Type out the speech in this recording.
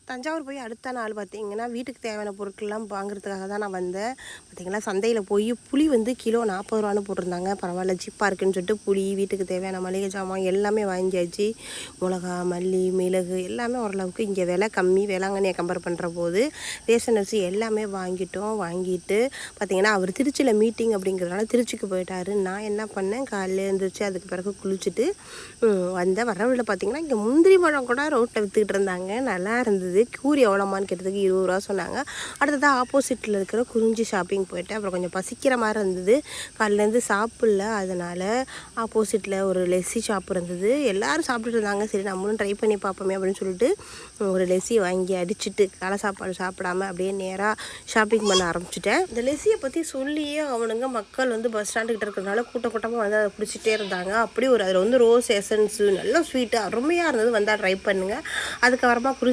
தஞ்சாவூர் போய் அடுத்த நாள் பார்த்தீங்கன்னா, வீட்டுக்கு தேவையான பொருட்கள்லாம் வாங்குறதுக்காக தான் நான் வந்தேன். பார்த்தீங்களா, சந்தையில போய் புளி வந்து கிலோ ரூ. 40ன்னு போட்டிருந்தாங்க. பரவாயில்ல சீப்பா இருக்குன்னு சொல்லிட்டு புளி, வீட்டுக்கு தேவையான மளிகை ஜாமான் எல்லாமே வாங்கியாச்சு. மிளகா, மல்லி, மிளகு எல்லாமே ஓரளவுக்கு இங்கே விலை கம்மி. வேளாங்கண்ணியை கம்பேர் பண்ணுற போது ரேஷன் அரிசி எல்லாமே வாங்கிட்டோம். வாங்கிட்டு பார்த்தீங்கன்னா, அவர் திருச்சியில் மீட்டிங் அப்படிங்கிறதுனால திருச்சிக்கு போயிட்டாரு. நான் என்ன பண்ணேன், காலையில் எழுந்திரிச்சு அதுக்கு பிறகு குளிச்சுட்டு வந்தேன். வர வழியில் பார்த்தீங்கன்னா, இங்கே முந்திரி பழம் கூட ரோட்டில் விற்றுக்கிட்டு இருந்தாங்க. நல்லா இருந்தது. கூறி எவ்வளோமான்னு கேட்டதுக்கு 20 ரூபா சொன்னாங்க. அடுத்ததாக ஆப்போசிட்டில் இருக்கிற குறிஞ்சி ஷாப்பிங் போயிட்டேன். அப்புறம் கொஞ்சம் பசிக்கிற மாதிரி இருந்தது. காலையிலேருந்து சாப்பிடல. அதனால் ஆப்போசிட்டில் ஒரு லெஸ்ஸி ஷாப் இருந்தது. எல்லோரும் சாப்பிட்டுட்டு இருந்தாங்க. சரி நம்மளும் ட்ரை பண்ணி பார்ப்போமே அப்படின்னு சொல்லிட்டு ஒரு லெஸ்ஸி வாங்கி அடிச்சுட்டு காலை சாப்பாடு சாப்பிடாம அப்படியே நேராக ஷாப்பிங் பண்ண ஆரம்பிச்சிட்டேன். இந்த லெஸ்ஸியை பற்றி சொல்லியே அவனுங்க மக்கள் வந்து பஸ் ஸ்டாண்டுக்கிட்ட இருக்கிறதுனால கூட்டமாக வந்து அதை பிடிச்சிட்டே இருந்தாங்க. அப்படி ஒரு அதில் வந்து ரோஸ் எசன்ஸு நல்லா ஸ்வீட்டு அருமையாக இருந்தது. வந்தால் ட்ரை பண்ணுங்கள். அதுக்கப்புறமா குறிஞ்சி